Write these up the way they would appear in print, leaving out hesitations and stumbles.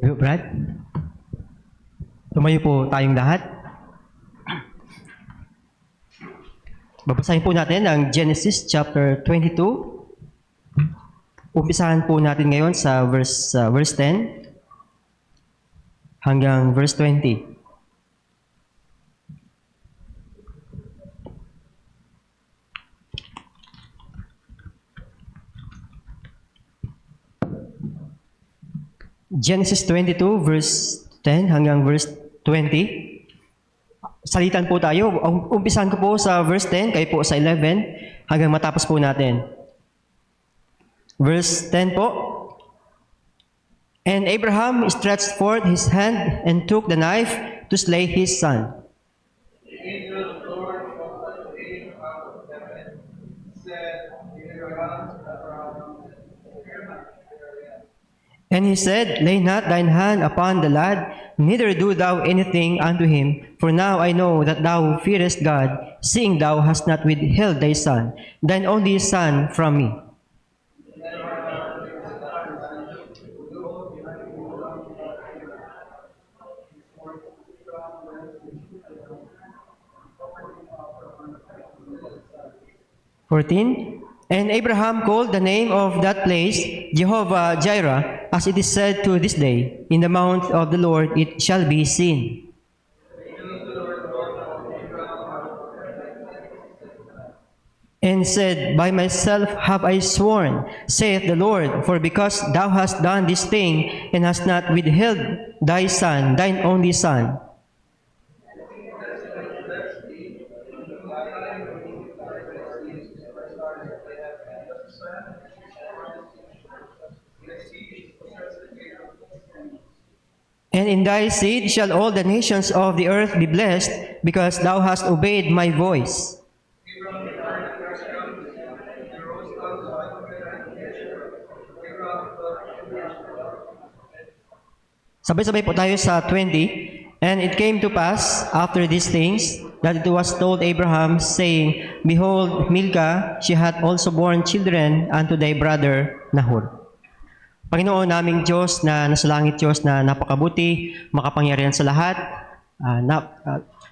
Brad? Tumayo po tayong lahat. Babasahin po natin ang Genesis chapter 22. Umpisahan po natin ngayon sa verse 10 hanggang verse 20. Genesis 22 verse 10 hanggang verse 20. Salitan po tayo. Umpisahan ko po sa verse 10, kayo po sa 11, hanggang matapos po natin. Verse 10 po. And Abraham stretched forth his hand and took the knife to slay his son. And he said, Lay not thine hand upon the lad, neither do thou anything unto him. For now I know that thou fearest God, seeing thou hast not withheld thy son, thine only son, from me. And Abraham called the name of that place Jehovah Jireh, as it is said to this day, In the mount of the Lord it shall be seen. And said, By myself have I sworn, saith the Lord, for because thou hast done this thing, and hast not withheld thy son, thine only son. And in thy seed shall all the nations of the earth be blessed, because thou hast obeyed my voice. Sabay-sabay po tayo sa 20. And it came to pass, after these things, that it was told Abraham, saying, Behold, Milcah, she hath also borne children unto thy brother Nahor. Panginoon naming Diyos na nasa langit, Diyos na napakabuti, makapangyarihan sa lahat,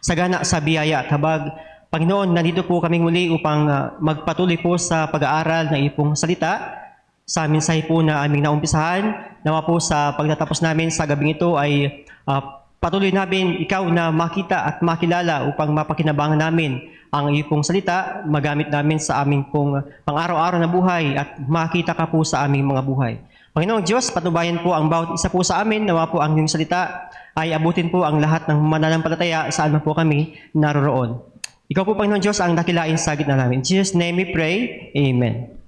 sagana sa biyaya at habag. Panginoon, nandito po kaming muli upang magpatuloy po sa pag-aaral ng iyong salita. Sa mensahe po na aming naumpisahan, nawa po sa pagtatapos namin sa gabing ito ay patuloy namin ikaw na makita at makilala upang mapakinabangan namin ang iyong salita, magamit namin sa aming pong pang-araw-araw na buhay at makita ka po sa aming mga buhay. Panginoong Diyos, patubayan po ang bawat isa po sa amin, nawa po ang iyong salita ay abutin po ang lahat ng mananampalataya saan man po kami naroroon. Ikaw po, Panginoong Diyos, ang dakilain sa gitna namin. In Jesus' name we pray. Amen.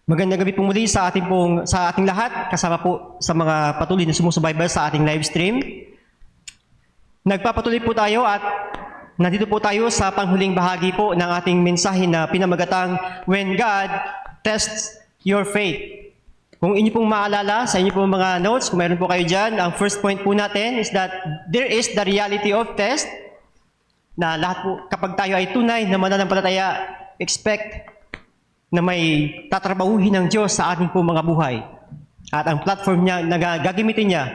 Magandang gabi po muli sa ating lahat, kasama po sa mga patuloy na sumusubaybay sa ating live stream. Nagpapatuloy po tayo at nandito po tayo sa panghuling bahagi po ng ating mensahe na pinamagatang When God Tests Your Faith. Kung inyo pong maalala sa inyo pong mga notes, kung mayroon po kayo dyan, ang first point po natin is that there is the reality of test, na lahat po, kapag tayo ay tunay na mananampalataya, expect na may tatrabahuhin ng Diyos sa ating po mga buhay. At ang platform niya na gagamitin niya,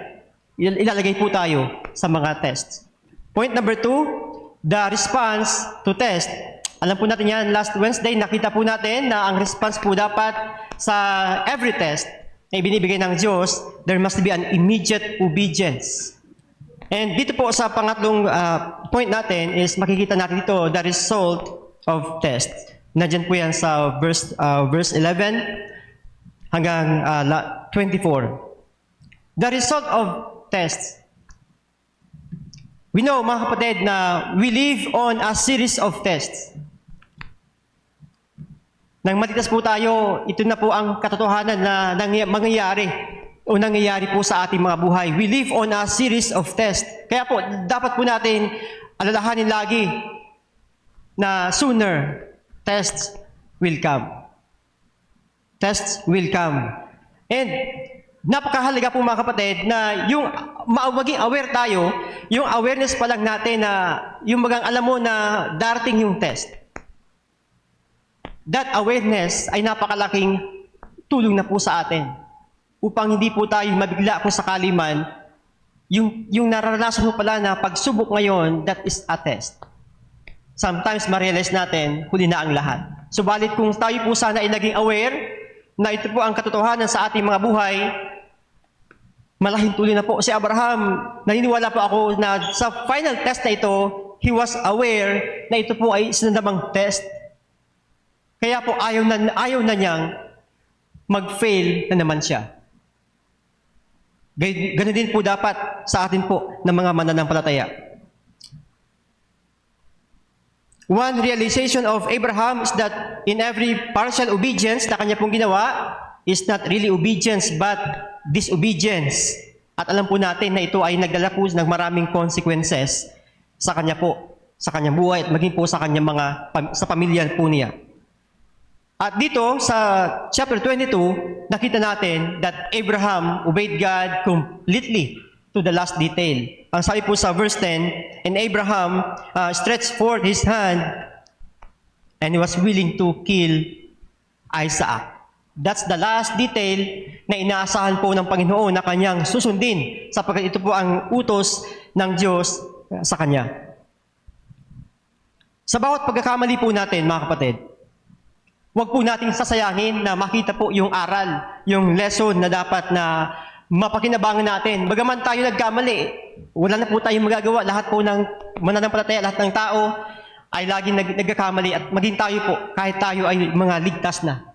ilalagay po tayo sa mga tests. Point number 2, the response to test. Alam po natin yan, last Wednesday, nakita po natin na ang response po dapat sa every test na ibinibigay ng Diyos, there must be an immediate obedience. And dito po sa pangatlong point natin is makikita natin dito the result of test. Nandiyan po yan sa verse 11 hanggang 24. The result of tests. We know, mga kapatid, na we live on a series of tests. Nang matitas po tayo, ito na po ang katotohanan na nangyayari po sa ating mga buhay. We live on a series of tests. Kaya po, dapat po natin alalahanin lagi na sooner, tests will come. Tests will come. And napakahalaga po, mga kapatid, na yung maging aware tayo, yung awareness pa lang natin na yung alam mo na darating yung test. That awareness ay napakalaking tulong na po sa atin upang hindi po tayo mabigla kung sakali man yung nararanasan mo pala na pagsubok ngayon, that is a test. Sometimes ma-realize natin, huli na ang lahat. Subalit kung tayo po sana ay naging aware na ito po ang katotohanan sa ating mga buhay, malaking tulong na po. Si Abraham, naniniwala po ako na sa final test na ito, he was aware na ito po ay sinandamang test. Kaya po ayaw na niyang mag-fail na naman siya. Ganun din po dapat sa atin po ng mga mananampalataya. One realization of Abraham is that in every partial obedience na kanya pong ginawa is not really obedience but disobedience. At alam po natin na ito ay nagdala po ng maraming consequences sa kanya po, sa kanyang buhay at maging po sa kanyang sa pamilya po niya. At dito sa chapter 22, nakita natin that Abraham obeyed God completely to the last detail. Ang sabi po sa verse 10, and Abraham stretched forth his hand and he was willing to kill Isaac. That's the last detail na inaasahan po ng Panginoon na kanyang susundin sapagkat ito po ang utos ng Diyos sa kanya. Sa bawat pagkakamali po natin, mga kapatid, huwag po nating sasayangin na makita po yung aral, yung lesson na dapat na mapakinabangan natin. Bagaman tayo nagkamali, wala na po tayong magagawa. Lahat po ng mananampalataya, lahat ng tao ay laging nagkakamali at maging tayo po, kahit tayo ay mga ligtas na.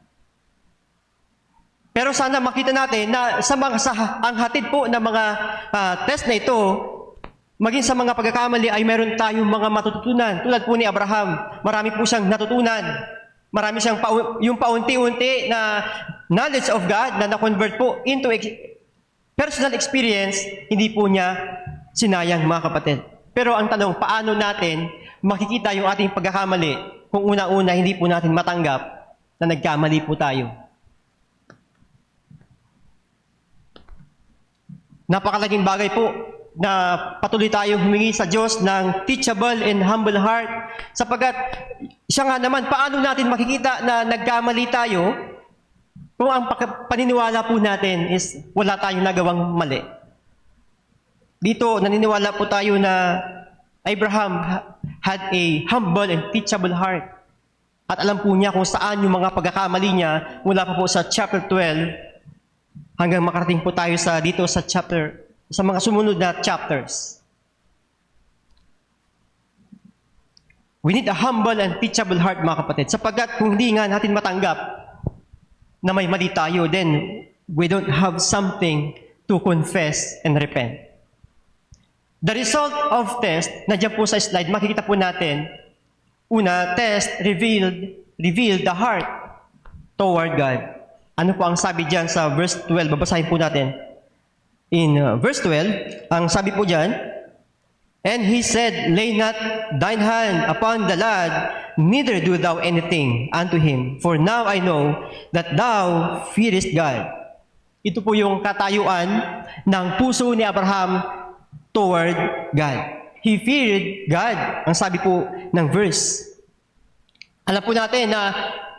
Pero sana makita natin na ang hatid po ng mga test na ito, maging sa mga pagkakamali ay meron tayong mga matututunan. Tulad po ni Abraham, marami po siyang natutunan. Marami siyang yung paunti-unti na knowledge of God na na-convert po into personal experience, hindi po niya sinayang, mga kapatid. Pero ang tanong, paano natin makikita yung ating pagkakamali kung una-una hindi po natin matanggap na nagkamali po tayo? Napakalaking bagay po na patuloy tayong humingi sa Diyos ng teachable and humble heart sapagkat siya nga naman, paano natin makikita na nagkamali tayo kung ang paniniwala po natin is wala tayong nagawang mali. Dito, naniniwala po tayo na Abraham had a humble and teachable heart. At alam po niya kung saan yung mga pagkakamali niya mula pa po sa chapter 12 hanggang makarating po tayo dito sa mga sumunod na chapters. We need a humble and teachable heart, mga kapatid. Sapagkat kung hindi nga natin matanggap na may mali tayo, then we don't have something to confess and repent. The result of test, nandiyan po sa slide, makikita po natin, una, test revealed the heart toward God. Ano po ang sabi diyan sa verse 12? Babasahin po natin. In verse 12, ang sabi po diyan, and he said, lay not thine hand upon the lad, neither do thou anything unto him. For now I know that thou fearest God. Ito po yung katayuan ng puso ni Abraham toward God. He feared God, ang sabi po ng verse. Alam po natin na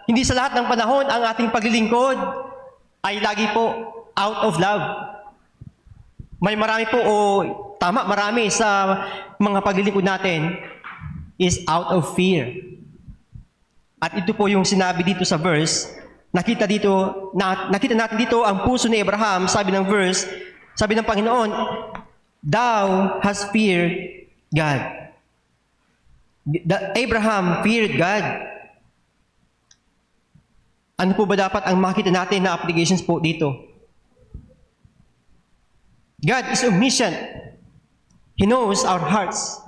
hindi sa lahat ng panahon ang ating paglilingkod ay lagi po out of love. May marami po marami sa mga paglilingkod natin is out of fear. At ito po yung sinabi dito sa verse, nakita natin dito ang puso ni Abraham, sabi ng verse, sabi ng Panginoon, thou hast feared God. Abraham feared God. Ano po ba dapat ang makita natin na applications po dito? God is omniscient. He knows our hearts.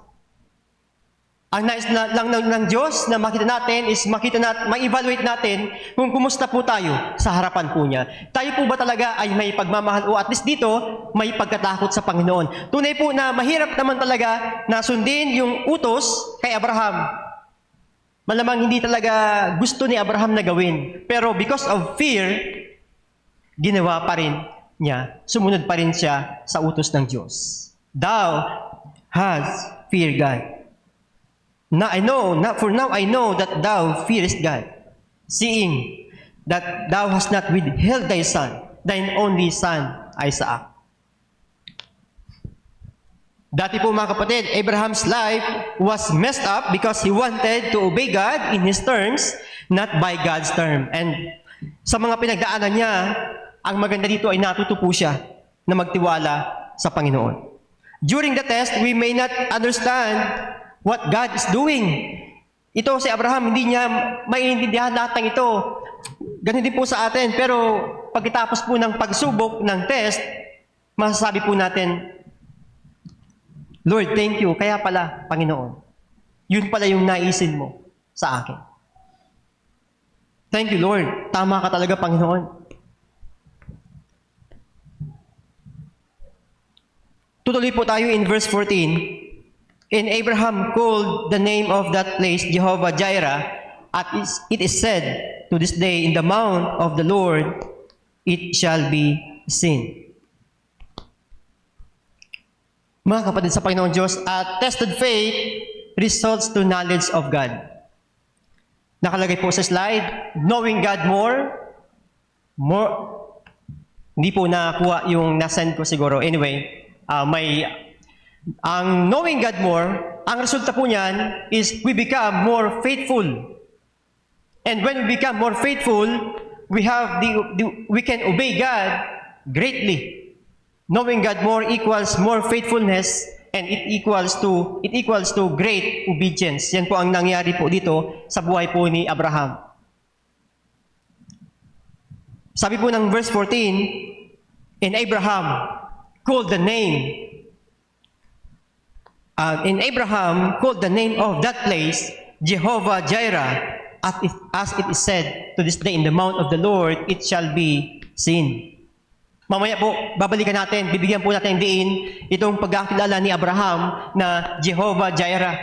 Ang nais lang ng Diyos na makita natin is ma-evaluate natin kung kumusta po tayo sa harapan po niya. Tayo po ba talaga ay may pagmamahal o at least dito may pagkatakot sa Panginoon. Tunay po na mahirap naman talaga na sundin yung utos kay Abraham. Malamang hindi talaga gusto ni Abraham na gawin. Pero because of fear, ginawa pa rin niya. Sumunod pa rin siya sa utos ng Diyos. Thou hast feared God. For now I know that thou fearest God, seeing that thou hast not withheld thy son, thine only son, Isaac. Dati po mga kapatid, Abraham's life was messed up because he wanted to obey God in his terms, not by God's term. And sa mga pinagdaanan niya, ang maganda dito ay natuto po siya na magtiwala sa Panginoon. During the test, we may not understand what God is doing. Ito si Abraham, hindi niya maiintindihan lahat ng ito. Ganun din po sa atin. Pero pagkatapos po ng pagsubok ng test, masasabi po natin, Lord, thank you. Kaya pala, Panginoon, yun pala yung naisin mo sa akin. Thank you, Lord. Tama ka talaga, Panginoon. Tutuloy po tayo in verse 14. And Abraham called the name of that place Jehovah Jireh, at it is said to this day, in the mount of the Lord it shall be seen. Mga kapatid sa Panginoon Diyos, tested faith results to knowledge of God. Nakalagay po sa slide, knowing God more, hindi po nakuha yung nasend ko siguro. Anyway, ang knowing God more, ang resulta po niyan is we become more faithful. And when we become more faithful, we can obey God greatly. Knowing God more equals more faithfulness, and it equals to great obedience. Yan po ang nangyari po dito sa buhay po ni Abraham. Sabi po ng verse 14, and Abraham called the name of that place Jehovah Jireh, as it is said to this day, in the mount of the Lord it shall be seen. Mamaya po, babalikan natin, bibigyan po natin diin itong pagkakilala ni Abraham na Jehovah Jireh.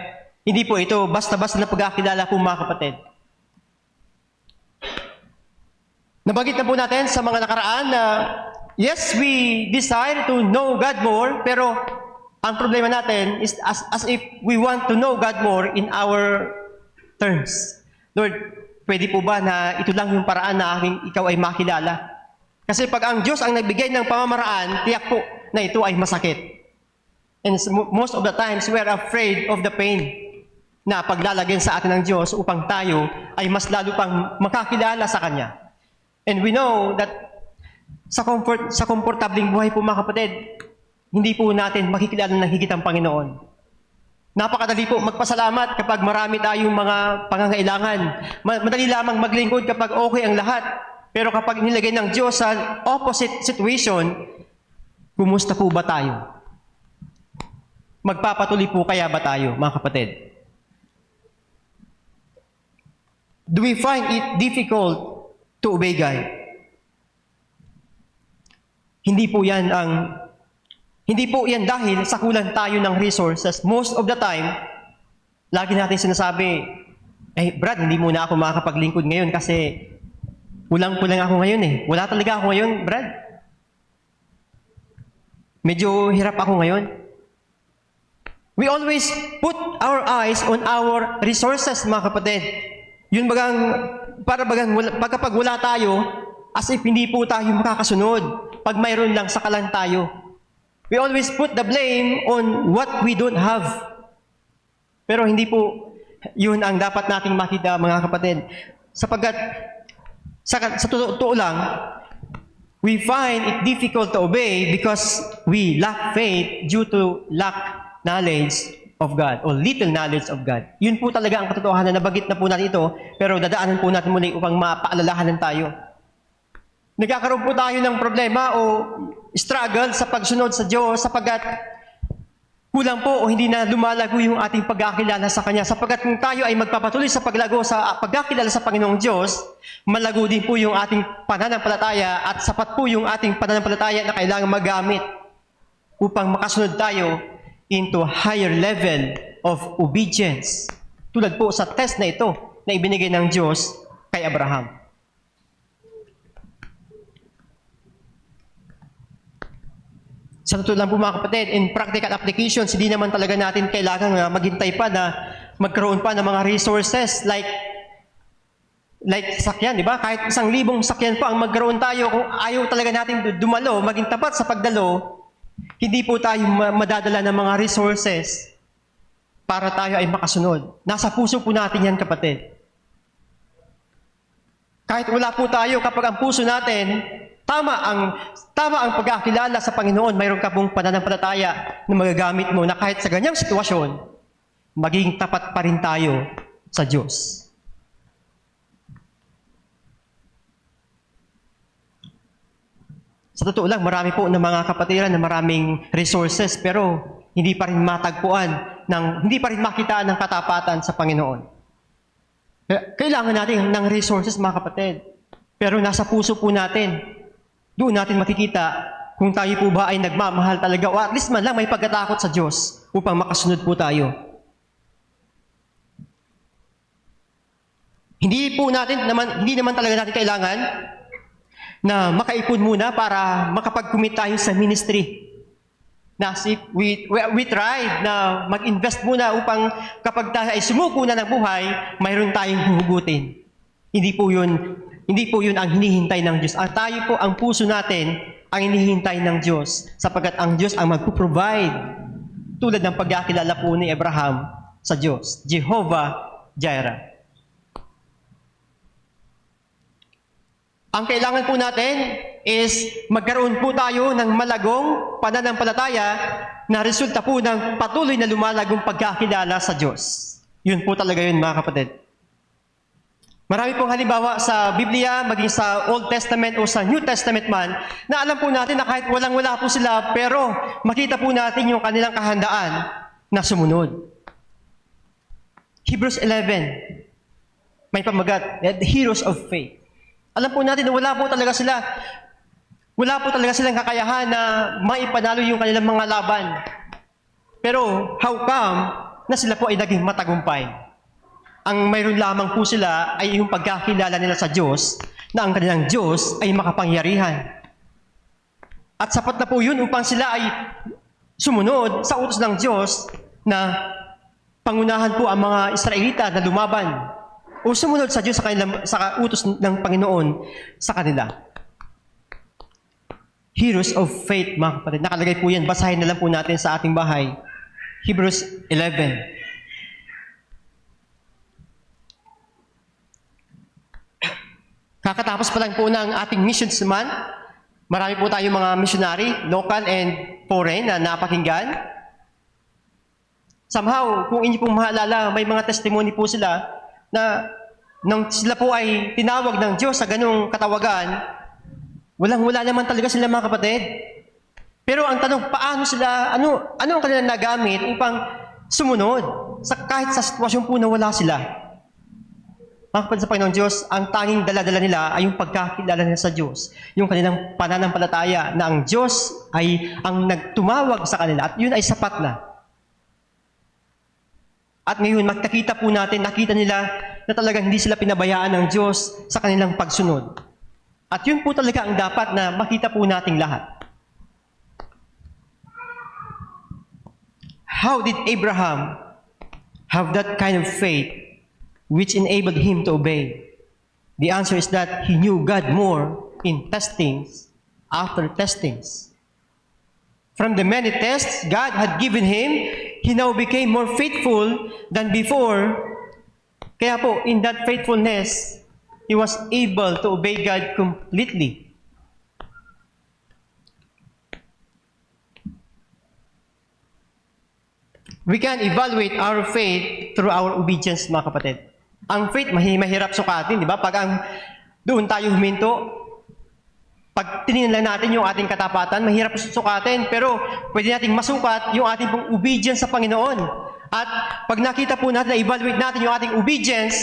Hindi po ito basta-basta na pagkakilala po mga kapatid. Nabanggit na po natin sa mga nakaraan na yes, we desire to know God more, pero ang problema natin is as if we want to know God more in our terms. Lord, pwede po ba na ito lang yung paraan na ikaw ay makilala? Kasi pag ang Diyos ang nagbigay ng pamamaraan, tiyak po na ito ay masakit. And most of the times, we are afraid of the pain na paglalagyan sa atin ng Diyos upang tayo ay mas lalo pang makakilala sa Kanya. And we know that sa komportabling buhay po mga kapatid, hindi po natin makikilala ng higit ang Panginoon. Napakadali po magpasalamat kapag marami tayong mga pangangailangan. Madali lamang maglingkod kapag okay ang lahat. Pero kapag nilagay ng Diyos sa opposite situation, kumusta po ba tayo? Magpapatuloy po kaya ba tayo, mga kapatid? Do we find it difficult to obey God? Hindi po yan dahil sa kulang tayo ng resources. Most of the time, lagi natin sinasabi, Brad, hindi muna ako makakapaglingkod ngayon kasi kulang ako ngayon eh. Wala talaga ako ngayon, Brad. Medyo hirap ako ngayon. We always put our eyes on our resources, mga kapatid. Yun pagkapag wala tayo, as if hindi po tayo makakasunod. Pag mayroon lang, saka lang tayo. We always put the blame on what we don't have. Pero hindi po yun ang dapat nating makita, mga kapatid. Sapagkat sa totoo lang, we find it difficult to obey because we lack faith due to lack knowledge of God or little knowledge of God. Yun po talaga ang katotohanan. Nabagit na po natin ito, pero dadaanan po natin muli upang mapaalalahanan tayo. Nagkakaroon po tayo ng problema o struggle sa pagsunod sa Diyos sapagkat kulang po o hindi na lumalago yung ating pagkakilala sa Kanya. Sapagkat kung tayo ay magpapatuloy sa paglago sa pagkakilala sa Panginoong Diyos, malago din po yung ating pananampalataya at sapat po yung ating pananampalataya na kailangan magamit upang makasunod tayo into a higher level of obedience. Tulad po sa test na ito na ibinigay ng Diyos kay Abraham. Sa totoo lang po mga kapatid, in practical applications, hindi naman talaga natin kailangan maghintay pa na magkaroon pa ng mga resources like like sakyan, di ba? Kahit 1,000 sakyan po ang magkaroon tayo, kung ayaw talaga natin dumalo, maging tapat sa pagdalo, hindi po tayo madadala ng mga resources para tayo ay makasunod. Nasa puso po natin yan, kapatid. Kahit wala po tayo, kapag ang puso natin, tama ang pagkakilala sa Panginoon, mayroon ka pong pananampalataya na magagamit mo na kahit sa ganyang sitwasyon, magiging tapat pa rin tayo sa Diyos. Sa totoo lang, marami po ng mga kapatiran na maraming resources, pero hindi pa rin matagpuan, hindi pa rin makitaan ng katapatan sa Panginoon. Kailangan natin ng resources, mga kapatid. Pero nasa puso po natin, doon natin makikita kung tayo po ba ay nagmamahal talaga o at least man lang may pagkatakot sa Diyos upang makasunod po tayo. Hindi naman talaga natin kailangan na makaipon muna para makapag-commit tayo sa ministry. Na we tried na mag-invest muna upang kapag tayo ay sumuko na ng buhay, mayroon tayong huhugutin. Hindi po yun ang hinihintay ng Diyos. Ang puso natin ang hinihintay ng Diyos sapagkat ang Diyos ang magpo-provide tulad ng pagkakilala po ni Abraham sa Diyos, Jehovah Jireh. Ang kailangan po natin is magkaroon po tayo ng malagong pananampalataya na resulta po ng patuloy na lumalagong pagkakilala sa Diyos. Yun po talaga yun, mga kapatid. Marami pong halimbawa sa Biblia, maging sa Old Testament o sa New Testament man, na alam po natin na kahit walang-wala po sila, pero makita po natin yung kanilang kahandaan na sumunod. Hebrews 11, may pamagat, the heroes of faith. Alam po natin na wala po talaga silang kakayahan na maipanalo yung kanilang mga laban. Pero how come na sila po ay naging matagumpay? Ang mayroon lamang po sila ay yung pagkakilala nila sa Diyos na ang kanilang Diyos ay makapangyarihan. At sapat na po yun upang sila ay sumunod sa utos ng Diyos na pangunahan po ang mga Israelita na lumaban o sumunod sa Diyos sa utos ng Panginoon sa kanila. Heroes of faith, mga kapatid. Nakalagay po yan. Basahin na lang po natin sa ating bahay. Hebrews 11. Kakatapos pa lang po ng ating missions month. Marami po tayong mga missionary, local and foreign, na napakinggan. Somehow, kung inyo pong maalala, may mga testimony po sila na nung sila po ay tinawag ng Diyos sa ganung katawagan, walang-wala naman talaga sila, mga kapatid. Pero ang tanong, paano sila, ano ang kanilang nagamit upang sumunod kahit sa sitwasyon po na wala sila? Mga kapatid sa Panginoong Diyos, ang tanging dala-dala nila ay yung pagkakilala nila sa Diyos. Yung kanilang pananampalataya na ang Diyos ay ang nagtumawag sa kanila at yun ay sapat na. At ngayon, nakita nila na talagang hindi sila pinabayaan ng Diyos sa kanilang pagsunod. At yun po talaga ang dapat na makita po nating lahat. How did Abraham have that kind of faith which enabled him to obey? The answer is that he knew God more in testings after testings. From the many tests God had given him, he now became more faithful than before. Kaya po, in that faithfulness, he was able to obey God completely. We can evaluate our faith through our obedience, mga kapatid. Ang faith, mahirap sukatin, di ba? Doon tayo huminto, pag tinignan lang natin yung ating katapatan, mahirap sukatin, pero pwede nating masukat yung ating pong obedience sa Panginoon. At pag nakita po natin, na-evaluate natin yung ating obedience,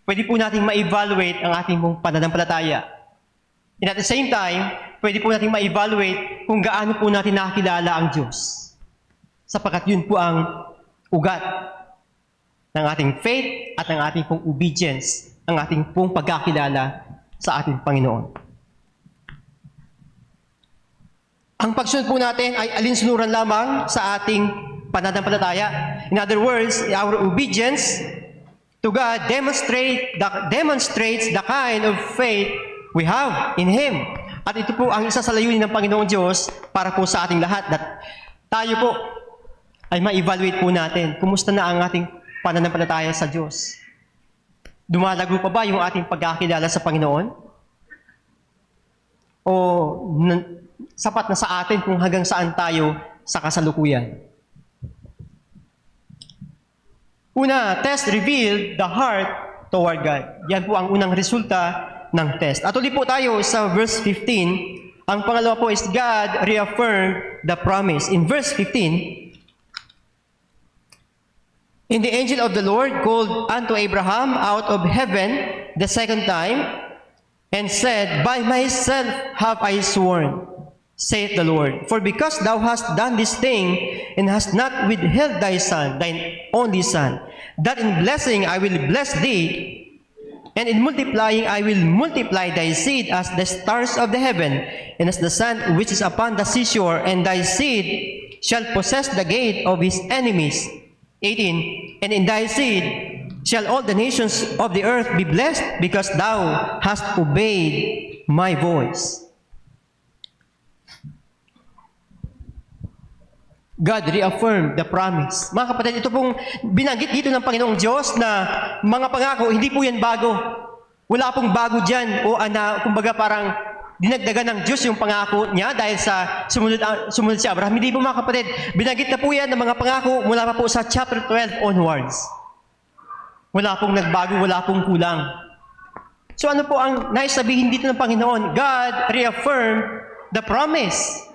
pwede po nating ma-evaluate ang ating pong pananampalataya. And at the same time, pwede po nating ma-evaluate kung gaano po natin nakakilala ang Diyos. Sapagkat yun po ang ugat ng ating faith at ng ating pong obedience, ang ating pong pagkakilala sa ating Panginoon. Ang pagsunod po natin ay alinsunuran lamang sa ating pananampalataya. In other words, our obedience to to God demonstrates the kind of faith we have in Him. At ito po ang isa sa layunin ng Panginoong Diyos para po sa ating lahat. That tayo po ay ma-evaluate po natin. Kumusta na ang ating pananampalataya sa Diyos? Dumalago pa ba yung ating pagkakilala sa Panginoon? O sapat na sa atin kung hanggang saan tayo sa kasalukuyan? Una, test revealed the heart toward God. Yan po ang unang resulta ng test. At ulit po tayo sa verse 15. Ang pangalawa po is God reaffirmed the promise. In verse 15, "And the angel of the Lord called unto Abraham out of heaven the second time, and said, By myself have I sworn, saith the Lord, for because thou hast done this thing, and hast not withheld thy son, thine only son, that in blessing I will bless thee, and in multiplying I will multiply thy seed as the stars of the heaven, and as the sand which is upon the seashore, and thy seed shall possess the gate of his enemies." 18, "And in thy seed shall all the nations of the earth be blessed, because thou hast obeyed my voice." God reaffirmed the promise. Mga kapatid, ito pong binanggit dito ng Panginoong Diyos na mga pangako, hindi po yan bago. Wala pong bago dyan. O kumbaga parang dinagdagan ng Diyos yung pangako niya dahil sa sumunod si Abraham. Hindi po mga kapatid. Binanggit na po yan ng mga pangako mula pa po sa chapter 12 onwards. Wala pong nagbago, wala pong kulang. So ano po ang nais sabihin dito ng Panginoon? God reaffirmed the promise.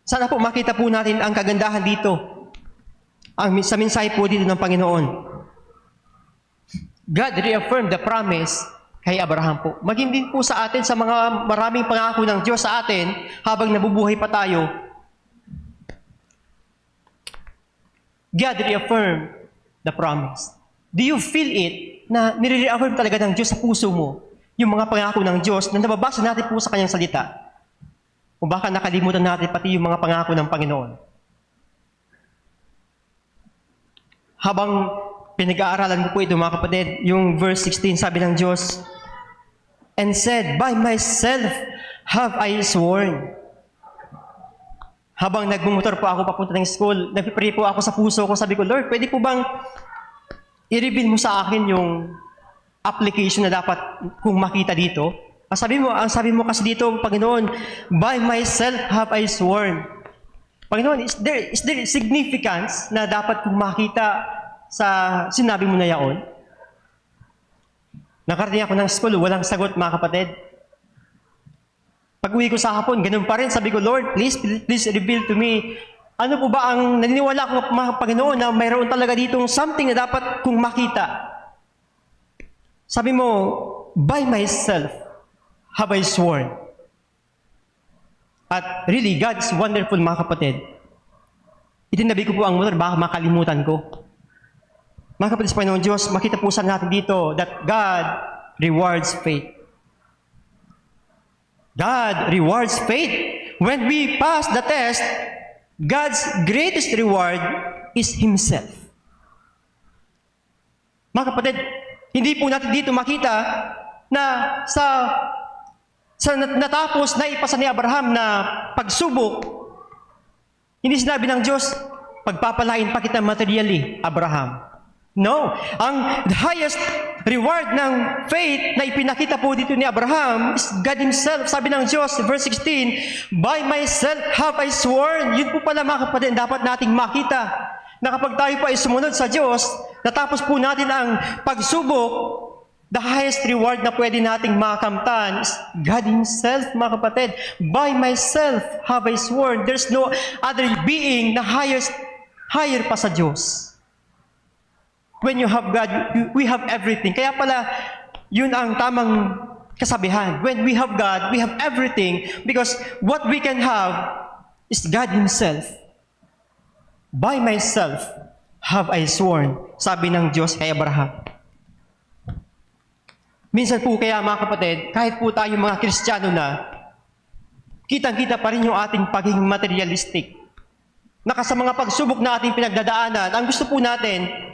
Sana po makita po natin ang kagandahan dito. Sa mensahe po dito ng Panginoon. God reaffirmed the promise kay Abraham po. Maging din po sa atin, sa mga maraming pangako ng Diyos sa atin, habang nabubuhay pa tayo, God reaffirmed the promise. Do you feel it na nire-reaffirm talaga ng Diyos sa puso mo yung mga pangako ng Diyos na nababasa natin po sa Kanyang salita? O baka nakalimutan natin pati yung mga pangako ng Panginoon. Habang pinag-aaralan ko po ito mga kapatid, yung verse 16 sabi ng Diyos, "And said, By myself have I sworn." Habang nagmumotor po ako papunta ng school, nagpipray po ako sa puso ko, sabi ko, Lord, pwede po bang i-reveal mo sa akin yung application na dapat kung makita dito? Ang sabi mo kasi dito, Panginoon, "By myself have I sworn." Panginoon, is there significance na dapat kung makita sa sinabi mo na yaon? Nakarating ako ng school, walang sagot mga kapatid. Pag-uwi ko sa hapon, ganun pa rin. Sabi ko, Lord, please reveal to me. Ano po ba ang naniniwala ko mga Panginoon na mayroon talaga ditong something na dapat kung makita? Sabi mo, "By myself have I sworn." At really, God is wonderful mga kapatid. Itinabi ko po ang motor, baka makalimutan ko. Mga kapatid sa Panginoon Diyos, makita po sa natin dito that God rewards faith. God rewards faith. When we pass the test, God's greatest reward is Himself. Mga kapatid, hindi po natin dito makita na sa natapos na ipasa ni Abraham na pagsubok, hindi sinabi ng Diyos, "Pagpapalain pa kita materially, Abraham." No. Ang highest reward ng faith na ipinakita po dito ni Abraham is God Himself. Sabi ng Diyos, verse 16, "By myself have I sworn." Yun po pala mga kapatid, dapat nating makita na kapag tayo po ay sumunod sa Diyos, natapos po natin ang pagsubok, the highest reward na pwede nating makamtan is God Himself, mga kapatid. "By myself have I sworn." There's no other being na higher pa sa Diyos. When you have God, we have everything. Kaya pala, yun ang tamang kasabihan. When we have God, we have everything because what we can have is God Himself. "By myself have I sworn," sabi ng Diyos kay Abraham. Minsan po kaya mga kapatid, kahit po tayo mga Kristiyano na, kitang-kita pa rin yung ating pagiging materialistic. Sa mga pagsubok na ating pinagdadaanan, ang gusto po natin,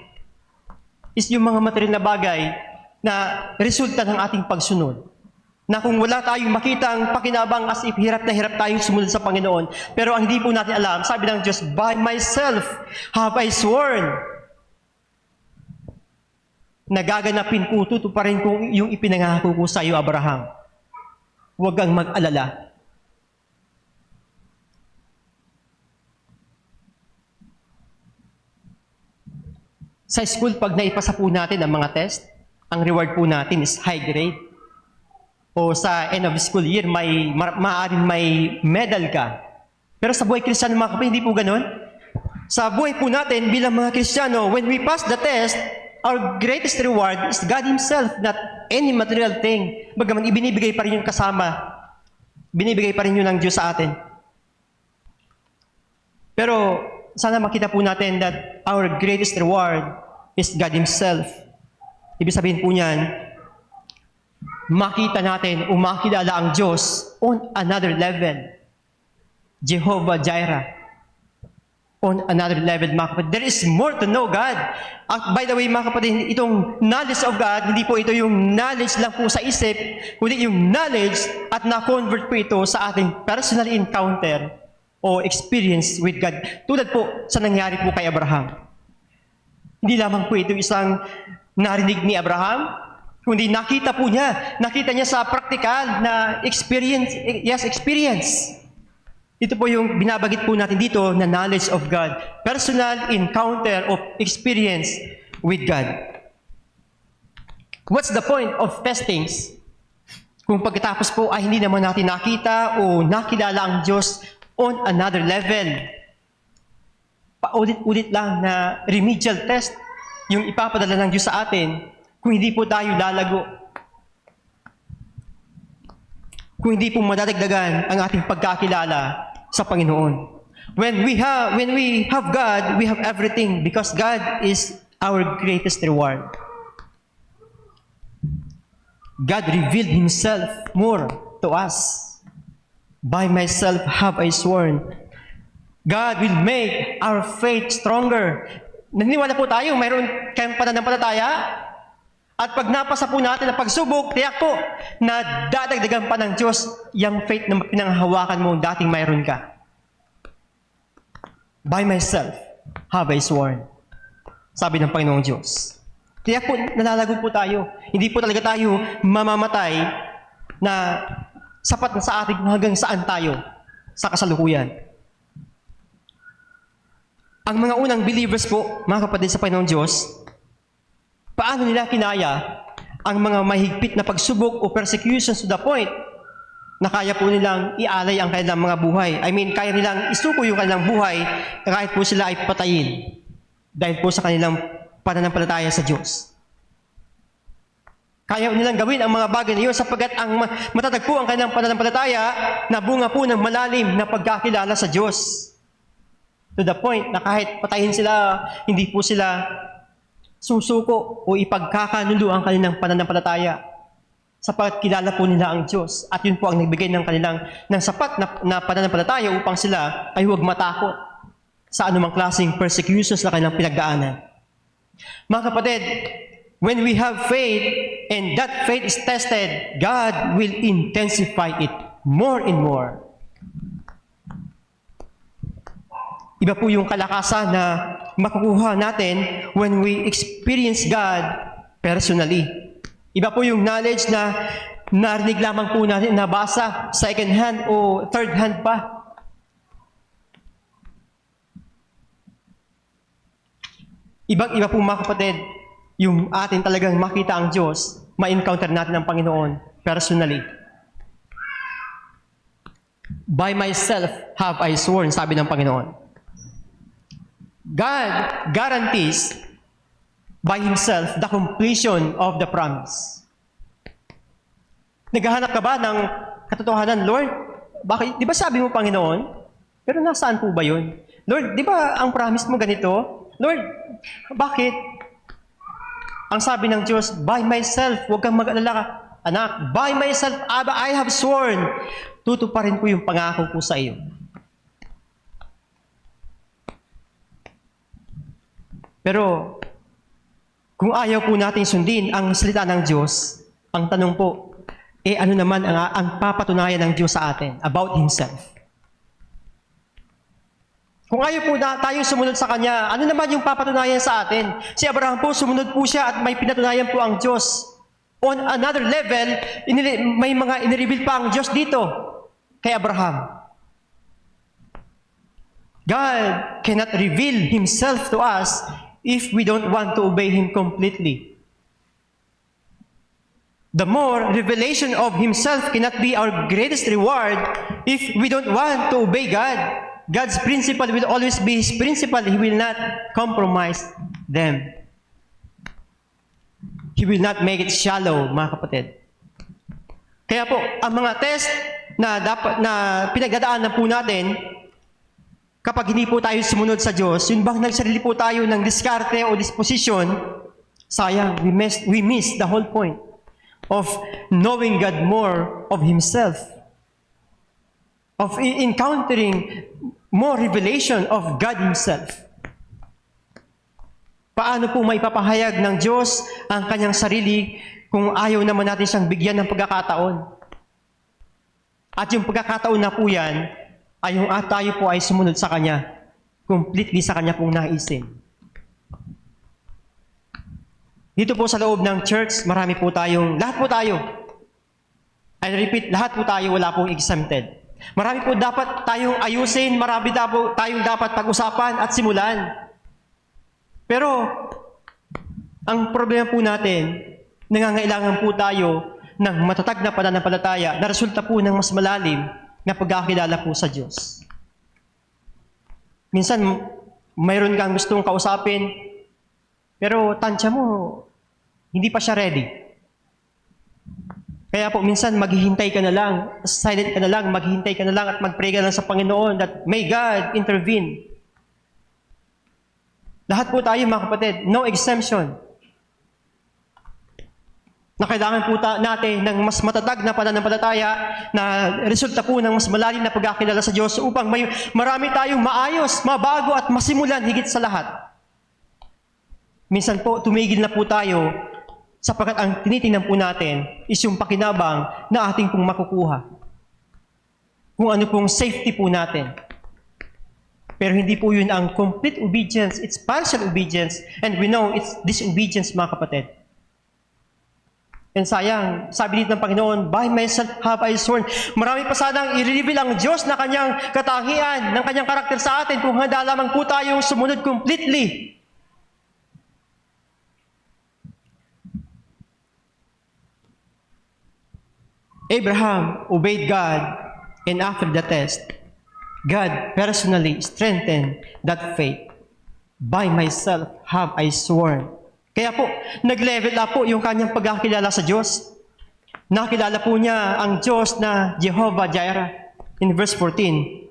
is yung mga material na bagay na resulta ng ating pagsunod. Na kung wala tayong makitang pakinabang as if hirap na hirap tayong sumunod sa Panginoon, pero ang hindi po natin alam, sabi ng Diyos, by myself have I sworn. Nagaganapin po, tutuparin ko yung ipinangako ko sa iyo, Abraham. Huwag kang mag-alala. Sa school, pag naipasa po natin ang mga test, ang reward po natin is high grade. O sa end of school year, maaaring may medal ka. Pero sa buhay Kristiyano, mga kapatid, hindi po ganun. Sa buhay po natin, bilang mga Kristiyano, when we pass the test, our greatest reward is God Himself, not any material thing. Bagaman ibinibigay pa rin yung kasama. Binibigay pa rin yun ng Diyos sa atin. Pero sana makita po natin that our greatest reward is God Himself. Ibig sabihin po niyan, makita natin o makilala ang Diyos on another level. Jehovah Jireh. On another level, mga kapatid. There is more to know God. At by the way, mga kapatid, itong knowledge of God, hindi po ito yung knowledge lang po sa isip, kundi yung knowledge at na-convert po ito sa ating personal encounter o experience with God. Tulad po sa nangyari po kay Abraham. Hindi lamang po ito isang narinig ni Abraham, kundi nakita po niya. Nakita niya sa practical na experience. Yes, experience. Ito po yung binabagit po natin dito na knowledge of God. Personal encounter of experience with God. What's the point of testings? Kung pagkatapos po ay hindi naman natin nakita o nakilala ang Diyos on another level. Paulit-ulit lang na remedial test yung ipapadala ng Diyos sa atin kung hindi po tayo lalago. Kung hindi po madadagdagan ang ating pagkakilala sa Panginoon. When we have God, we have everything because God is our greatest reward. God revealed Himself more to us. By myself have I sworn. God will make our faith stronger. Naniniwala po tayo, mayroon kayong pananampalataya. At pag napasa po natin ang pagsubok, tiyak po na dadagdagan pa ng Diyos yung faith na pinanghahawakan mo dating mayroon ka. By myself have I sworn. Sabi ng Panginoong Diyos. Tiyak po, nalalago po tayo. Hindi po talaga tayo mamamatay na sapat na sa atin hanggang saan tayo sa kasalukuyan. Ang mga unang believers po, mga kapatid sa Panginoong Diyos, paano nila kinaya ang mga mahigpit na pagsubok o persecutions to the point na kaya po nilang ialay ang kanilang mga buhay. I mean, kaya nilang isuko yung kanilang buhay kahit po sila ay patayin dahil po sa kanilang pananampalataya sa Diyos. Kaya nilang gawin ang mga bagay na iyon sapagkat ang matatagpo ang kanilang pananampalataya na bunga po ng malalim na pagkakilala sa Diyos. To the point na kahit patayin sila, hindi po sila susuko o ipagkakanulo ang kanilang pananampalataya sapagkat kilala po nila ang Diyos. At yun po ang nagbigay ng kanilang ng sapat na pananampalataya upang sila ay huwag matakot sa anumang klaseng persecutions na kanilang pinagdaanan. Mga kapatid, when we have faith and that faith is tested, God will intensify it more and more. Iba po yung kalakasan na makukuha natin when we experience God personally. Iba po yung knowledge na narinig lamang po natin, nabasa second hand o third hand pa. Ibang-iba po mga kapatid, yung atin talagang makita ang Diyos, ma-encounter natin ang Panginoon personally. By myself have I sworn, sabi ng Panginoon. God guarantees by Himself the completion of the promise. Naghahanap ka ba ng katotohanan, Lord? Bakit? Di ba sabi mo, Panginoon? Pero nasaan po ba yun? Lord, di ba ang promise mo ganito? Lord, bakit? Ang sabi ng Diyos, by myself, huwag kang mag-alala, anak. By myself, Abba, I have sworn. Tutuparin ko yung pangako ko sa iyo. Pero, Kung ayaw po nating sundin ang salita ng Diyos, ang tanong po, ano naman ang papatunayan ng Diyos sa atin about Himself? Kung ayaw po tayong sumunod sa Kanya, ano naman yung papatunayan sa atin? Si Abraham po, sumunod po siya at may pinatunayan po ang Diyos. On another level, may mga inireveal pa ang Diyos dito kay Abraham. God cannot reveal Himself to us if we don't want to obey Him completely. The more revelation of Himself cannot be our greatest reward if we don't want to obey God. God's principle will always be His principle. He will not compromise them. He will not make it shallow, mga kapatid. Kaya po, ang mga test na pinagdadaanan po natin, kapag hindi po tayo sumunod sa Diyos, yun bang nagsarili po tayo ng diskarte o disposition, sayang, we miss the whole point of knowing God more of Himself, of encountering more revelation of God Himself. Paano po maipapahayag ng Diyos ang Kanyang sarili kung ayaw naman natin siyang bigyan ng pagkakataon? At yung pagkakataon na po yan, ay yung tayo po ay sumunod sa Kanya, completely sa Kanya pong naisin. Dito po sa loob ng church, marami po lahat po tayo, I repeat, lahat po tayo wala pong exempted. Marami po dapat tayong ayusin, marami po tayong dapat pag-usapan at simulan. Pero, ang problema po natin, nangangailangan po tayo ng matatag na pananampalataya na resulta po ng mas malalim na pagkakilala po sa Diyos. Minsan, mayroon kang gustong kausapin, pero tansya mo, hindi pa siya ready. Kaya po, minsan maghihintay ka na lang, silent ka na lang, maghihintay ka na lang at mag-pray ka lang sa Panginoon that may God intervene. Lahat po tayo, mga kapatid, no exemption. Na kailangan po natin ng mas matatag na pananampalataya na resulta po ng mas malalim na pagkakilala sa Diyos upang marami tayong maayos, mabago at masimulan higit sa lahat. Minsan po, tumigil na po tayo sapagkat ang tinitingnan po natin is yung pakinabang na ating pong makukuha. Kung ano pong safety po natin. Pero hindi po yun ang complete obedience, it's partial obedience, and we know it's disobedience, mga kapatid. And sayang, sabi dito ng Panginoon, by myself have I sworn. Marami pa sanang i-reveal ang Diyos na Kanyang katangian, ng Kanyang karakter sa atin kung handa lamang po tayong sumunod completely. Abraham obeyed God, and after the test, God personally strengthened that faith. By myself have I sworn. Kaya po, nag-level up po yung kanyang pagkakilala sa Diyos. Nakilala po niya ang Diyos na Jehovah Jireh in verse 14.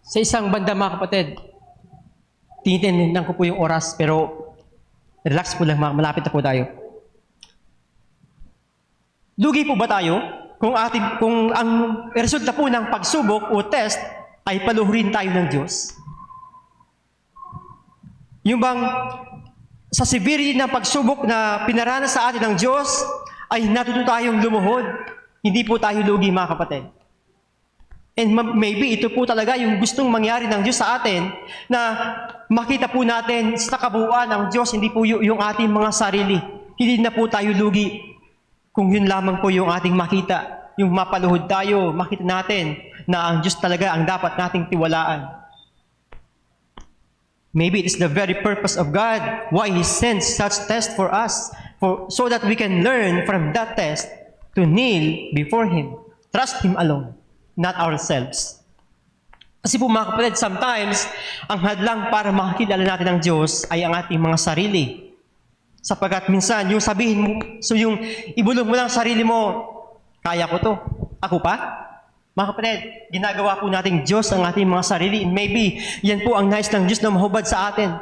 Sa isang banda, mga kapatid, tinitingnan ko po yung oras, pero relax po lang, malapit na po tayo. Lugi po ba tayo kung ang resulta po ng pagsubok o test ay paluhurin tayo ng Diyos? Yung bang sa severity ng pagsubok na pinaranas sa atin ng Diyos ay natuto tayong lumuhod? Hindi po tayo lugi, mga kapatid. And maybe ito po talaga yung gustong mangyari ng Diyos sa atin na makita po natin sa kabuuan ng Diyos, hindi po yung ating mga sarili. Hindi na po tayo lugi kung yun lamang po yung ating makita. Yung mapaluhod tayo, makita natin na ang Diyos talaga ang dapat nating tiwalaan. Maybe it is the very purpose of God why He sends such test for us, so that we can learn from that test to kneel before Him. Trust Him alone, not ourselves. Kasi po, mga kapatid, sometimes, ang hadlang para makakilala natin ang Diyos ay ang ating mga sarili. Sapagkat minsan, yung sabihin mo, so yung ibulong mo lang sarili mo, kaya ko to, ako pa? Mga kapatid, ginagawa po nating Diyos ang ating mga sarili, and maybe yan po ang nais ng Diyos na mahubad sa atin.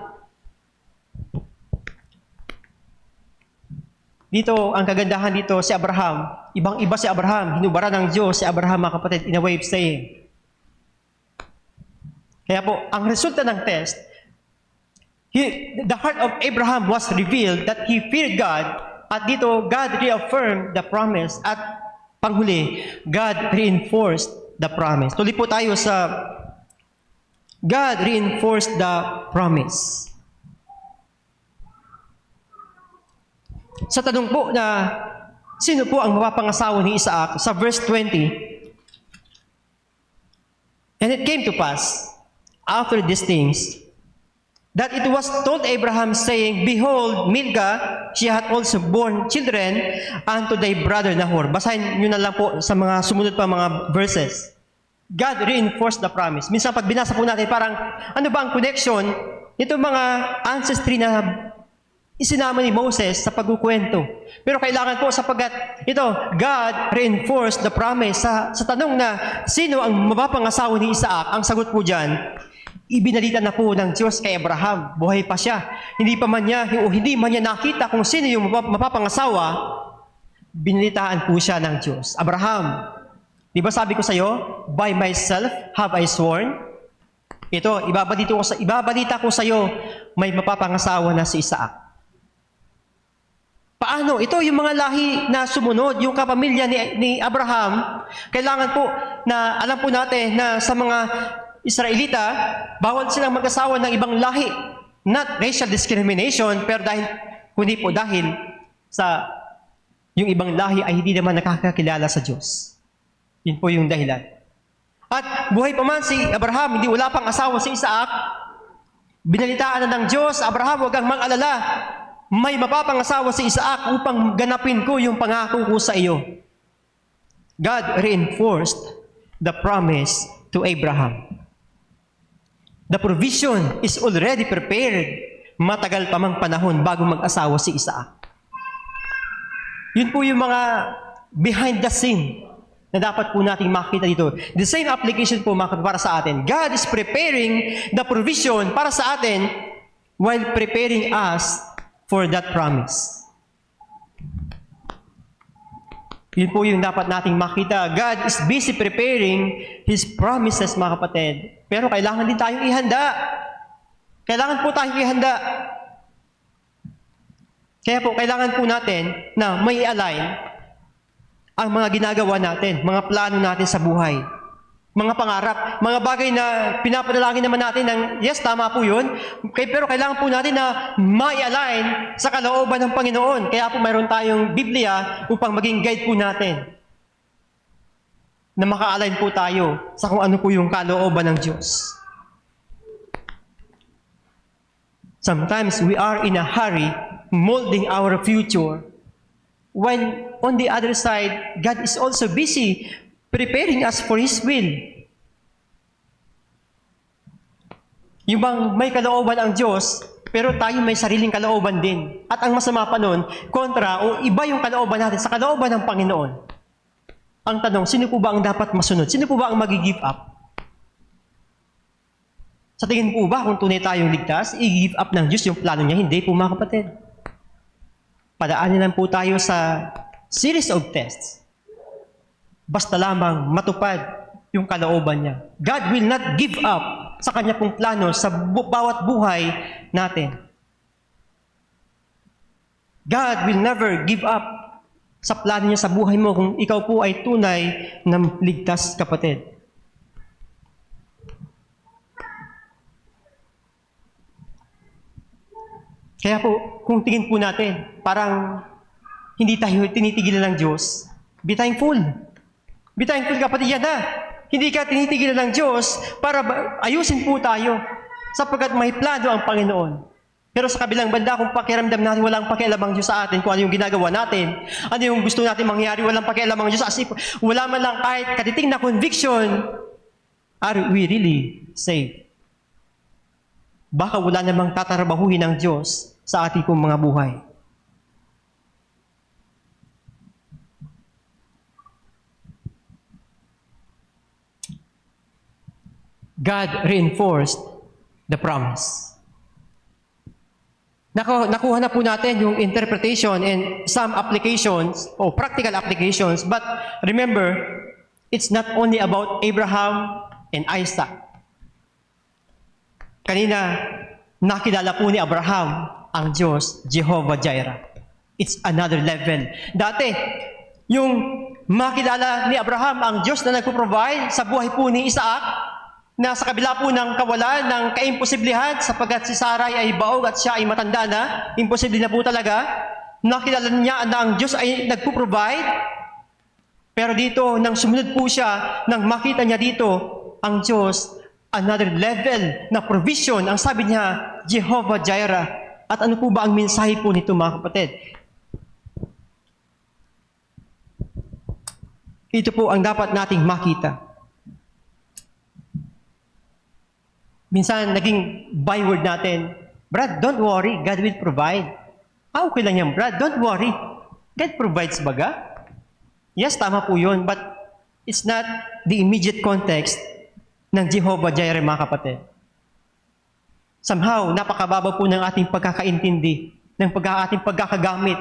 Dito, ang kagandahan dito, si Abraham, ibang-iba si Abraham, hinubara ng Diyos si Abraham, mga kapatid, in a way of saying, Kaya po, ang resulta ng test, the heart of Abraham was revealed that he feared God, at dito, God reaffirmed the promise, at panghuli, God reinforced the promise. Tuloy po tayo sa God reinforced the promise. Sa tanong po na sino po ang mapapangasawa ni Isaac, sa verse 20, and it came to pass, after these things, that it was told Abraham, saying, Behold, Milcah, she hath also borne children unto thy brother Nahor. Basahin nyo na lang po sa mga sumunod pa mga verses. God reinforced the promise. Minsan pag binasa po natin, parang ano ba ang connection nito mga ancestry na isinama ni Moses sa pagkukwento. Pero kailangan po sapagkat ito, God reinforced the promise. Sa tanong na sino ang mapapangasawa ni Isaac, ang sagot po dyan, ibinalita na po ng Diyos kay Abraham. Buhay pa siya. Hindi man niya nakita kung sino yung mapapangasawa, binalitaan po siya ng Diyos. Abraham, di ba sabi ko sa iyo, by myself have I sworn? Ito, ibabalita ko sa iyo, may mapapangasawa na si Isaac. Paano? Ito yung mga lahi na sumunod, yung kapamilya ni Abraham. Kailangan po na alam po natin na sa mga Israelita, bawal silang mag-asawa ng ibang lahi. Not racial discrimination, pero kundi po dahil sa yung ibang lahi ay hindi naman nakakakilala sa Diyos. Yun po yung dahilan. At buhay pa man si Abraham, hindi wala pang asawa si Isaac, binalitaan na ng Diyos, Abraham, huwag kang mag-alala, may mapapangasawa si Isaac upang ganapin ko yung pangako ko sa iyo. God reinforced the promise to Abraham. The provision is already prepared. Matagal pa mang panahon bago mag-asawa si Isaac. Yun po yung mga behind the scene na dapat po nating makita dito. The same application po para sa atin. God is preparing the provision para sa atin while preparing us for that promise. Yun po yung dapat nating makita. God is busy preparing His promises, mga kapatid. Pero kailangan din tayong ihanda. Kailangan po tayong ihanda. Kaya po, kailangan po natin na may align ang mga ginagawa natin, mga plano natin sa buhay, mga pangarap, mga bagay na pinapadalangin naman natin ng, yes, tama po yun, pero kailangan po natin na ma-align sa kalooban ng Panginoon. Kaya po mayroon tayong Biblia upang maging guide po natin na maka-align po tayo sa kung ano po yung kalooban ng Diyos. Sometimes we are in a hurry molding our future, when on the other side, God is also busy preparing us for His will. Yung bang may kalooban ang Diyos, pero tayo may sariling kalooban din. At ang masama pa nun, kontra o iba yung kalooban natin sa kalooban ng Panginoon. Ang tanong, sino po ba ang dapat masunod? Sino po ba ang mag-give up? Sa tingin po ba kung tunay tayong ligtas, i-give up ng Diyos yung plano niya? Hindi po, mga kapatid. Padaanin lang po tayo sa series of tests. Basta lamang matupad yung kalooban niya. God will not give up sa kanya pong plano sa bawat buhay natin. God will never give up sa plano niya sa buhay mo kung ikaw po ay tunay na ligtas, kapatid. Kaya po, kung tingin po natin, parang hindi tayo tinitigilan ng Diyos, be thankful. Be thankful, kapatid, yan na. Hindi ka tinitigilan ng Diyos para ayusin po tayo sapagkat may plano ang Panginoon. Pero sa kabilang banda, kung pakiramdam natin walang pakialam ang Diyos sa atin, kung ano yung ginagawa natin, ano yung gusto natin mangyari, walang pakialam ang Diyos, as if wala man lang kahit katiting na conviction, are we really saved? Baka wala namang tatrabahuhin ng Diyos sa ating pong mga buhay. God reinforced the promise. Nakuha na po natin yung interpretation and some applications or practical applications, but remember, it's not only about Abraham and Isaac. Kanina, nakilala po ni Abraham ang Diyos, Jehovah Jireh. It's another level. Dati, yung makilala ni Abraham ang Diyos na nagpo-provide sa buhay po ni Isaac, na sa kabila po ng kawalan, ng kaimposiblihan, sapagkat si Sarai ay baog at siya ay matanda na, imposible na po talaga, nakilala niya na ang Diyos ay nagpo-provide. Pero dito, nang sumunod po siya, nang makita niya dito, ang Diyos, another level na provision, ang sabi niya, Jehovah Jireh. At ano po ba ang mensahe po nito, mga kapatid? Ito po ang dapat nating makita. Minsan, naging byword natin, Brad, don't worry, God will provide. Okay lang yan, Brad, don't worry. God provides baga? Yes, tama po yun, but it's not the immediate context ng Jehovah Jireh, mga kapatid. Somehow, napakababa po ng ating pagkakaintindi, ng ating pagkakagamit.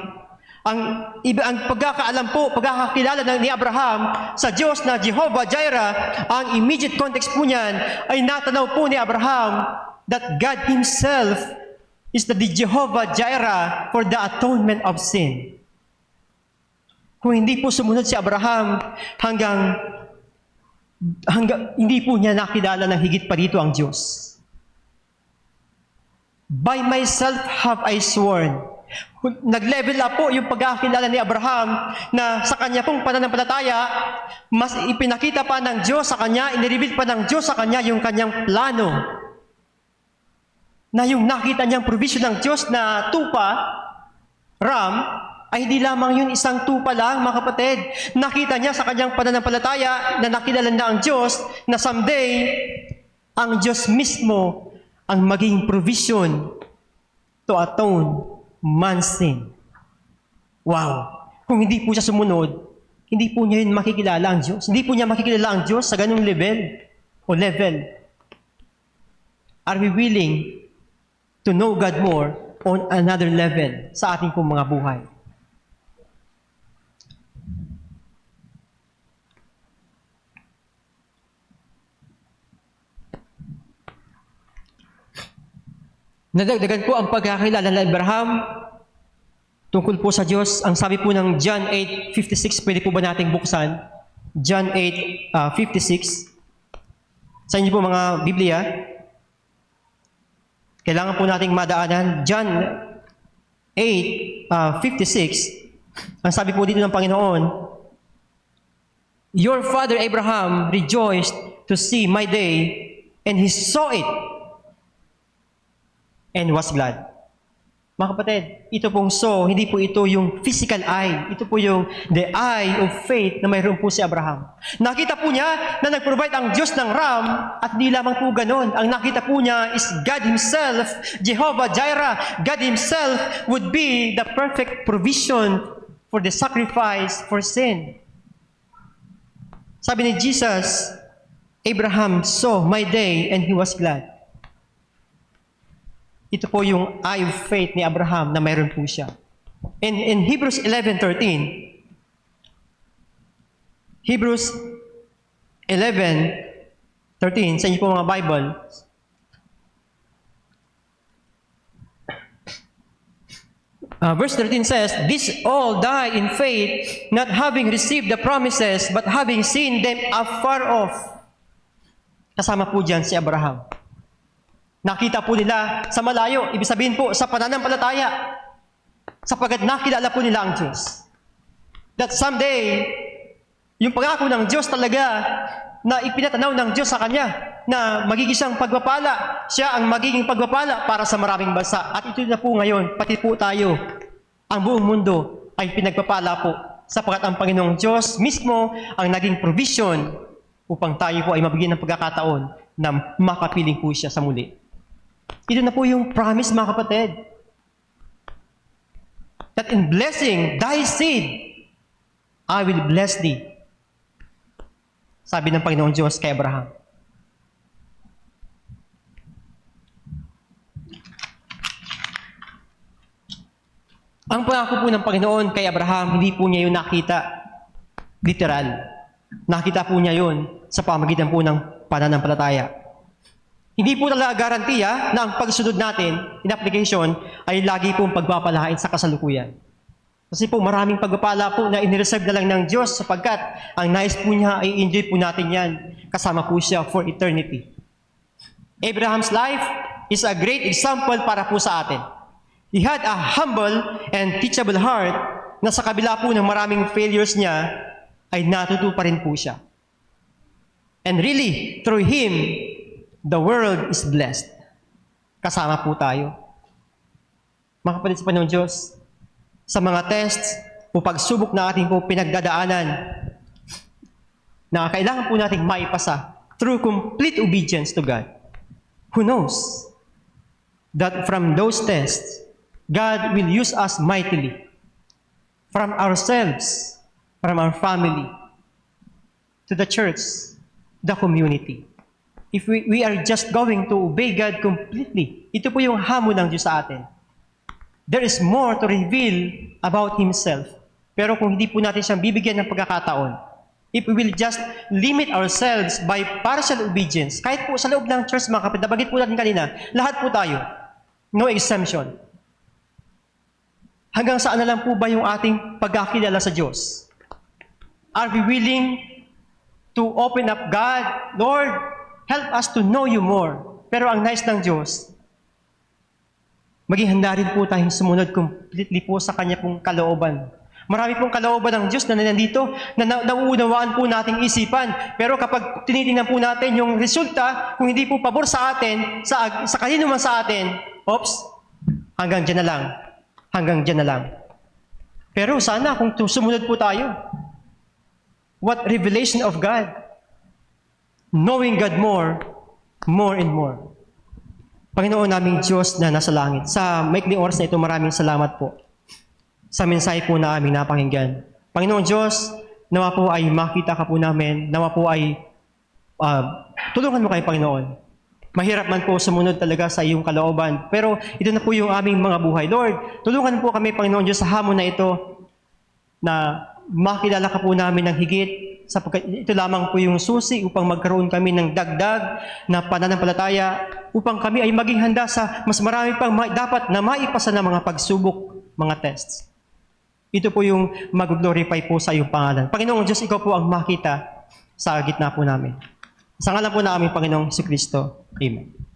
Ang pagkakaalam po, pagkakakilala ni Abraham sa Diyos na Jehovah Jireh, ang immediate context po niyan ay natanaw po ni Abraham that God Himself is the Jehovah Jireh for the atonement of sin. Kung hindi po sumunod si Abraham hanggang hindi po niya nakilala ng higit pa dito ang Diyos. By myself have I sworn. Nag-level up po yung pagkakilala ni Abraham na sa kanya pong pananampalataya, mas ipinakita pa ng Diyos sa kanya, inireveal pa ng Diyos sa kanya yung kanyang plano. Na yung nakita niyang provision ng Diyos na tupa, ram, ay hindi lamang yun isang tupa lang, mga kapatid. Nakita niya sa kanyang pananampalataya na nakilala na ang Diyos, na someday, ang Diyos mismo ang maging provision to atone man's sin. Wow! Kung hindi po siya sumunod, hindi po niya yun makikilala ang Diyos. Hindi po niya makikilala ang Diyos sa ganung level o level. Are we willing to know God more on another level sa ating pong mga buhay? Nadagdagan po ang pagkakilala ni Abraham tungkol po sa Diyos. Ang sabi po ng John 8:56, pwede po ba nating buksan? John 8:56. Sa inyo po mga Biblia, kailangan po nating madaanan. John 8:56. Ang sabi po dito ng Panginoon, Your father Abraham rejoiced to see my day, and he saw it, and was glad. Mga kapatid, ito pong hindi po ito yung physical eye. Ito po yung the eye of faith na mayroon po si Abraham. Nakita po niya na nag-provide ang Diyos ng ram, at di lamang po ganon. Ang nakita po niya is God Himself, Jehovah Jireh. God Himself would be the perfect provision for the sacrifice for sin. Sabi ni Jesus, Abraham saw my day and he was glad. Ito po yung eye of faith ni Abraham na mayroon po siya. In Hebrews 11:13, Hebrews 11:13, sa inyo po mga Bible, verse 13 says, These all die in faith, not having received the promises, but having seen them afar off. Kasama po dyan si Abraham. Nakita po nila sa malayo, ibig sabihin po sa pananampalataya, sapagkat nakilala po nila ang Diyos. That someday, yung pangako ng Diyos talaga na ipinatanaw ng Diyos sa kanya, na magiging siyang pagpapala, siya ang magiging pagpapala para sa maraming bansa. At ito na po ngayon, pati po tayo, ang buong mundo ay pinagpapala po, sapagkat ang Panginoong Diyos mismo ang naging provision upang tayo po ay mabigyan ng pagkakataon na makapiling po siya sa muli. Ito na po yung promise, mga kapatid. That in blessing thy seed, I will bless thee. Sabi ng Panginoong Diyos kay Abraham. Ang pangako po ng Panginoon kay Abraham, hindi po niya yun nakita literal. Nakita po niya yun sa pamagitan po ng pananampalataya. Hindi po talaga garantiya na ang pagsunod natin in application ay lagi pong pagpapalain sa kasalukuyan. Kasi po maraming pagpapala po na inireserve na lang ng Diyos sapagkat ang nais po niya ay enjoy po natin yan. Kasama po siya for eternity. Abraham's life is a great example para po sa atin. He had a humble and teachable heart na sa kabila po ng maraming failures niya ay natuto pa rin po siya. And really, through him, the world is blessed. Kasama po tayo. Mga kapatid sa Panginoon Diyos, sa mga tests o pagsubok na ating po pinagdadaanan, na kailangan po nating maipasa through complete obedience to God. Who knows that from those tests, God will use us mightily from ourselves, from our family, to the church, the community. If we are just going to obey God completely, ito po yung hamon ng Diyos sa atin. There is more to reveal about Himself. Pero kung hindi po natin siyang bibigyan ng pagkakataon, if we will just limit ourselves by partial obedience, kahit po sa loob ng church, mga kapatid, nabagit po natin kanina, lahat po tayo, no exemption. Hanggang saan na lang po ba yung ating pagkakilala sa Diyos? Are we willing to open up God? Lord, help us to know you more. Pero ang nais ng Diyos, maging handa rin po tayong sumunod completely po sa Kanya pong kalooban. Marami pong kalooban ng Diyos na nandito, na nauunawaan po nating isipan. Pero kapag tinitingnan po natin yung resulta, kung hindi po pabor sa atin, sa kanino man sa atin, hanggang dyan na lang. Hanggang dyan na lang. Pero sana kung sumunod po tayo, what revelation of God. Knowing God more and more. Panginoon naming Diyos na nasa langit, sa maikling oras na ito, maraming salamat po sa mensahe po na aming napakinggan. Panginoon Diyos, nawa po ay makita ka po namin, nawa po ay tulungan mo kayo, Panginoon. Mahirap man po sumunod talaga sa iyong kalooban, pero ito na po yung aming mga buhay. Lord, tulungan po kami, Panginoon Diyos, sa hamon na ito, na makilala ka po namin ng higit, sapagkat ito lamang po yung susi upang magkaroon kami ng dagdag na pananampalataya, upang kami ay maging handa sa mas marami pang dapat na maipasa na mga pagsubok, mga tests. Ito po yung mag-glorify po sa iyong pangalan. Panginoong Diyos, ikaw po ang makita sa gitna po namin. Sa ngalan po na aming Panginoong Jesucristo. Amen.